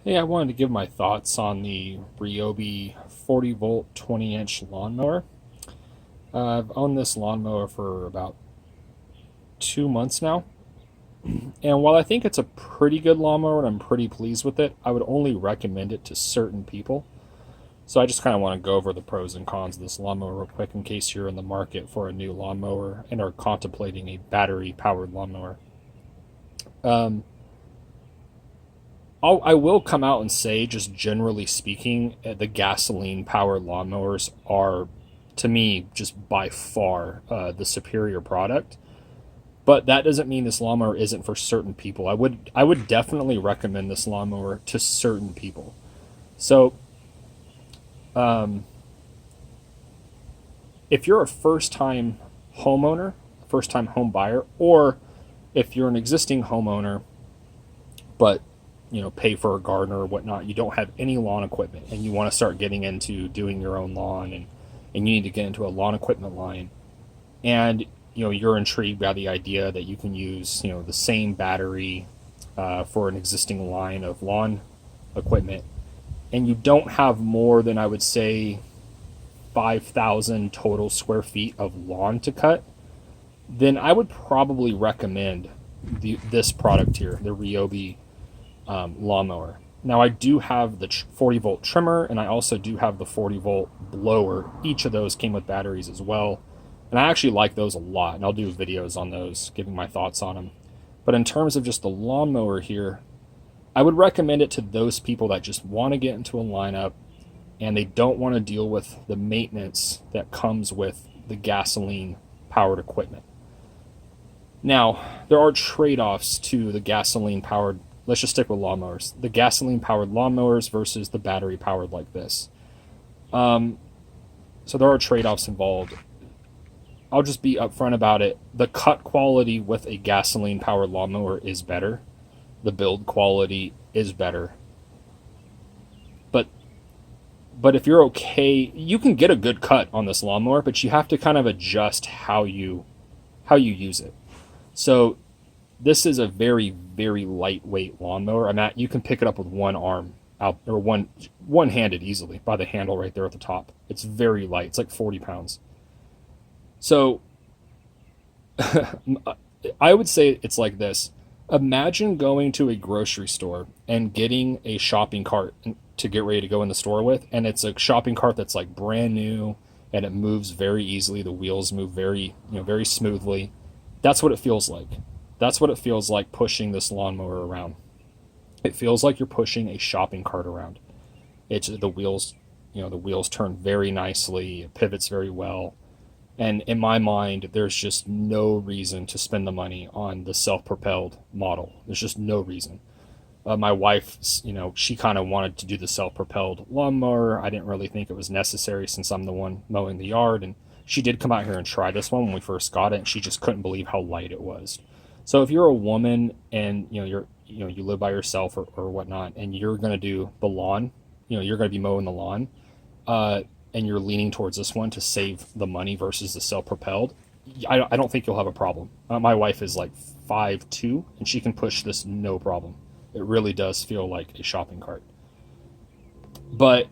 Hey, I wanted to give my thoughts on the Ryobi 40 volt 20-inch lawnmower. I've owned this lawnmower for about 2 months now, and while I think it's a pretty good lawnmower and I'm pretty pleased with it, I would only recommend it to certain people. So I just kind of want to go over the pros and cons of this lawnmower real quick in case you're in the market for a new lawnmower and are contemplating a battery powered lawnmower. Um, I will come out and say, just generally speaking, the gasoline powered lawnmowers are, to me, just by far the superior product. But that doesn't mean this lawnmower isn't for certain people. I would definitely recommend this lawnmower to certain people. So um, if you're a first time homeowner, first time home buyer, or if you're an existing homeowner but pay for a gardener or whatnot, you don't have any lawn equipment and you want to start getting into doing your own lawn, and you need to get into a lawn equipment line, and you're intrigued by the idea that you can use the same battery for an existing line of lawn equipment, and you don't have more than, I would say, 5,000 total square feet of lawn to cut, then I would probably recommend this product here, the Ryobi lawnmower. Now, I do have the 40 volt trimmer, and I also do have the 40 volt blower. Each of those came with batteries as well, and I actually like those a lot, and I'll do videos on those giving my thoughts on them. But in terms of just the lawnmower here, I would recommend it to those people that just want to get into a lineup and they don't want to deal with the maintenance that comes with the gasoline powered equipment. Now, there are trade-offs to the gasoline powered, let's just stick with lawnmowers, the gasoline powered lawnmowers versus the battery powered like this. Um, so there are trade-offs involved. I'll just be upfront about it. The cut quality with a gasoline powered lawnmower is better. The build quality is better. But if you're okay, you can get a good cut on this lawnmower, but you have to kind of adjust how you use it. So this is a very, very lightweight lawnmower. You can pick it up with one arm out, or one handed easily by the handle right there at the top. It's very light. It's like 40 pounds. So I would say it's like this. Imagine going to a grocery store and getting a shopping cart to get ready to go in the store with, and it's a shopping cart that's like brand new and it moves very easily. The wheels move very smoothly. That's what it feels like. That's what it feels like pushing this lawnmower around. It feels like you're pushing a shopping cart around. It's the wheels turn very nicely, it pivots very well. And in my mind, there's just no reason to spend the money on the self-propelled model. There's just no reason. My wife, she kind of wanted to do the self-propelled lawnmower. I didn't really think it was necessary since I'm the one mowing the yard. And she did come out here and try this one when we first got it, and she just couldn't believe how light it was. So if you're a woman and you live by yourself or whatnot, and you're going to do the lawn, you're going to be mowing the lawn, and you're leaning towards this one to save the money versus the self-propelled, I don't think you'll have a problem. My wife is like 5'2", and she can push this no problem. It really does feel like a shopping cart. But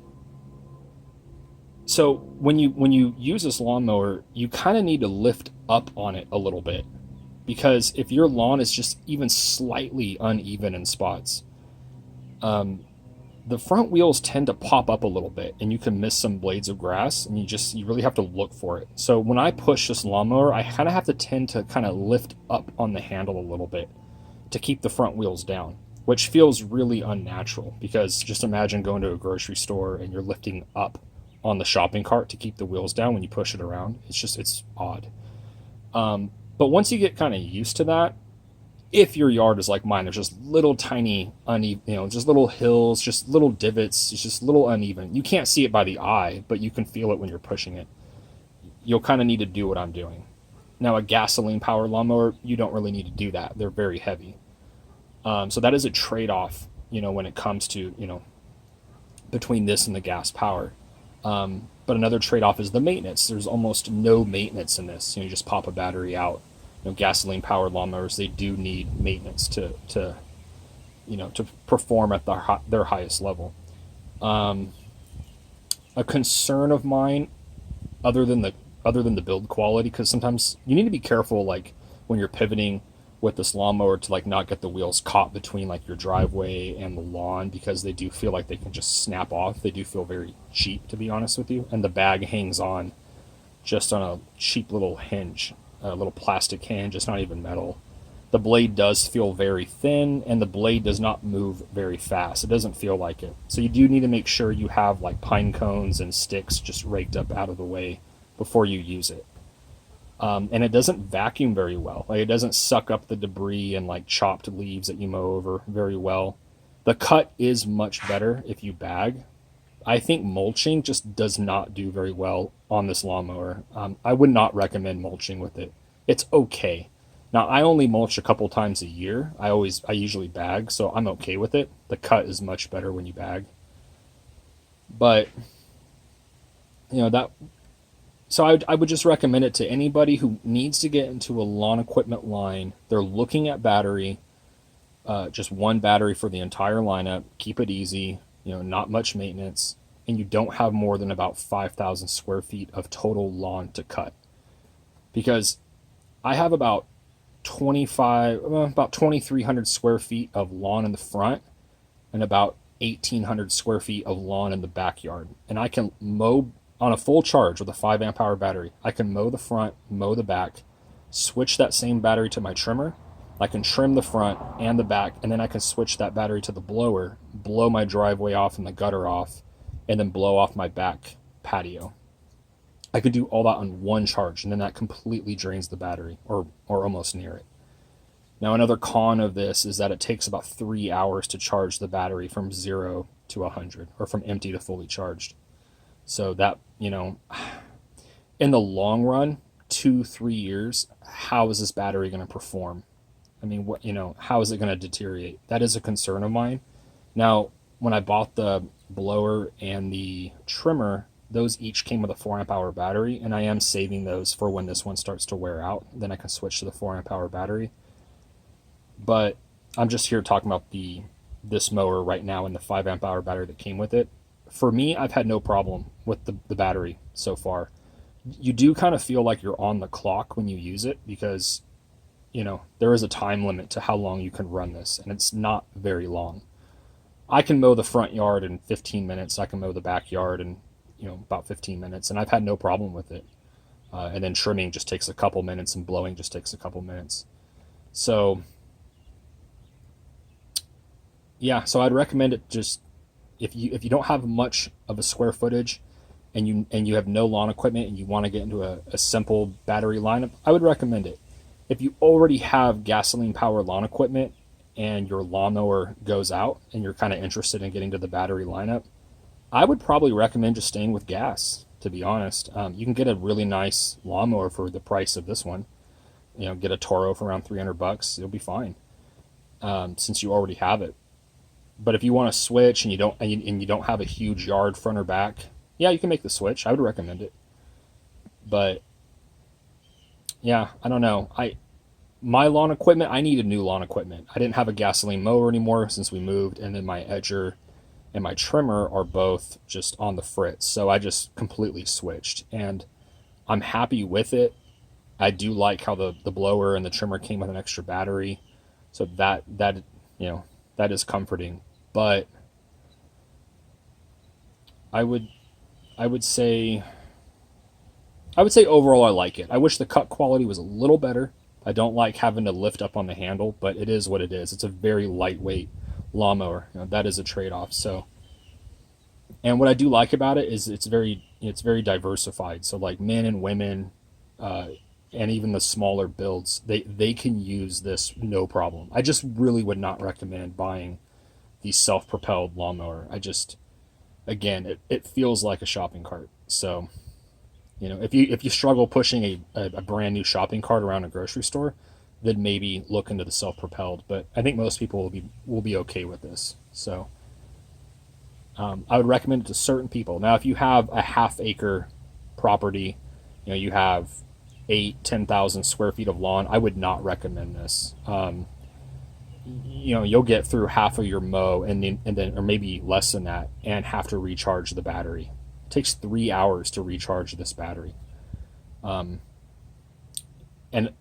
so when you use this lawnmower, you kind of need to lift up on it a little bit, because if your lawn is just even slightly uneven in spots, the front wheels tend to pop up a little bit and you can miss some blades of grass, and you really have to look for it. So when I push this lawnmower, I kind of have to tend to kind of lift up on the handle a little bit to keep the front wheels down, which feels really unnatural, because just imagine going to a grocery store and you're lifting up on the shopping cart to keep the wheels down when you push it around. It's odd. But once you get kind of used to that, if your yard is like mine, there's just little tiny uneven, just little hills, just little divots, it's just little uneven. You can't see it by the eye, but you can feel it when you're pushing it. You'll kind of need to do what I'm doing. Now, a gasoline powered lawnmower, you don't really need to do that. They're very heavy. So that is a trade-off, when it comes to, between this and the gas power. But another trade-off is the maintenance. There's almost no maintenance in this. You just pop a battery out. Gasoline powered lawnmowers, they do need maintenance to to perform at their highest level. Um, a concern of mine, other than the build quality, because sometimes you need to be careful, like when you're pivoting with this lawnmower, to like not get the wheels caught between like your driveway and the lawn, because they do feel like they can just snap off. They do feel very cheap, to be honest with you, and the bag hangs on just on a cheap little hinge, a little plastic hinge. It's not even metal. The blade does feel very thin, and the blade does not move very fast. It doesn't feel like it. So you do need to make sure you have like pine cones and sticks just raked up out of the way before you use it. And it doesn't vacuum very well. Like, it doesn't suck up the debris and like chopped leaves that you mow over very well. The cut is much better if you bag. I think mulching just does not do very well on this lawnmower. I would not recommend mulching with it. It's okay. Now, I only mulch a couple times a year. I usually bag, so I'm okay with it. The cut is much better when you bag. But that. So I would just recommend it to anybody who needs to get into a lawn equipment line. They're looking at battery, just one battery for the entire lineup. Keep it easy, not much maintenance, and you don't have more than about 5,000 square feet of total lawn to cut. Because I have about 2,300 square feet of lawn in the front and about 1,800 square feet of lawn in the backyard. And I can mow on a full charge with a 5 amp hour battery. I can mow the front, mow the back, switch that same battery to my trimmer. I can trim the front and the back, and then I can switch that battery to the blower, blow my driveway off and the gutter off, and then blow off my back patio. I could do all that on one charge, and then that completely drains the battery, or almost near it. Now, another con of this is that it takes about 3 hours to charge the battery from 0 to 100, or from empty to fully charged. So that, in the long run, 2-3 years, how is this battery going to perform? I mean, how is it going to deteriorate? That is a concern of mine. Now, when I bought the blower and the trimmer, those each came with a 4 amp hour battery, and I am saving those for when this one starts to wear out. Then I can switch to the 4 amp hour battery. But I'm just here talking about this mower right now and the 5 amp hour battery that came with it. For me, I've had no problem with the battery so far. You do kind of feel like you're on the clock when you use it, because there is a time limit to how long you can run this, and it's not very long. I can mow the front yard in 15 minutes. I can mow the backyard in about 15 minutes, and I've had no problem with it. And then trimming just takes a couple minutes, and blowing just takes a couple minutes. So yeah, so I'd recommend it. Just if you don't have much of a square footage, and you have no lawn equipment, and you want to get into a simple battery lineup, I would recommend it. If you already have gasoline powered lawn equipment and your lawnmower goes out and you're kind of interested in getting to the battery lineup, I would probably recommend just staying with gas, to be honest. You can get a really nice lawnmower for the price of this one. Get a Toro for around $300. It'll be fine, since you already have it. But if you want to switch and you don't have a huge yard front or back, yeah, you can make the switch. I would recommend it. But yeah, I don't know. My lawn equipment, I needed new lawn equipment. I didn't have a gasoline mower anymore since we moved, and then my edger and my trimmer are both just on the fritz. So I just completely switched, and I'm happy with it. I do like how the blower and the trimmer came with an extra battery. So that is comforting. But I would say overall I like it. I wish the cut quality was a little better. I don't like having to lift up on the handle, but it is what it is. It's a very lightweight lawnmower. That is a trade-off. So, and what I do like about it is it's very diversified. So like men and women, and even the smaller builds, they can use this no problem. I just really would not recommend buying the self-propelled lawnmower. Again, it feels like a shopping cart. So, if you struggle pushing a brand new shopping cart around a grocery store, then maybe look into the self-propelled. But I think most people will be okay with this. So I would recommend it to certain people. Now, if you have a half-acre property, you have 10,000 square feet of lawn, I would not recommend this. you'll get through half of your mow and then or maybe less than that and have to recharge the battery. It takes 3 hours to recharge this battery. And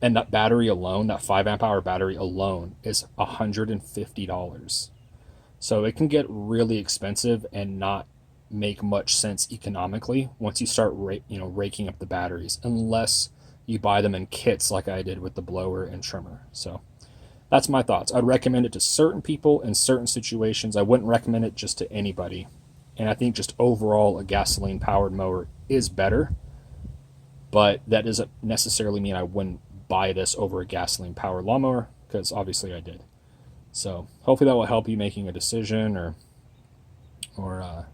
that battery alone, that 5 amp hour battery alone, is $150. So it can get really expensive and not make much sense economically once you start raking up the batteries, unless you buy them in kits like I did with the blower and trimmer. So that's my thoughts. I'd recommend it to certain people in certain situations. I wouldn't recommend it just to anybody. And I think just overall a gasoline powered mower is better, but that doesn't necessarily mean I wouldn't buy this over a gasoline powered lawnmower, because obviously I did. So hopefully that will help you making a decision, or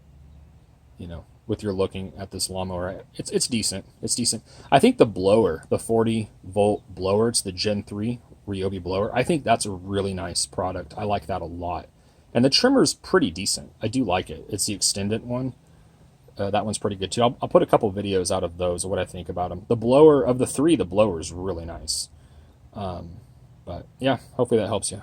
with your looking at this lawnmower. It's decent. It's decent. I think the blower, the 40-volt blower, it's the Gen 3 Ryobi blower, I think that's a really nice product. I like that a lot. And the trimmer's pretty decent. I do like it. It's the extended one. That one's pretty good too. I'll put a couple videos out of those, of what I think about them. The blower, of the three, the blower is really nice. But yeah, hopefully that helps you.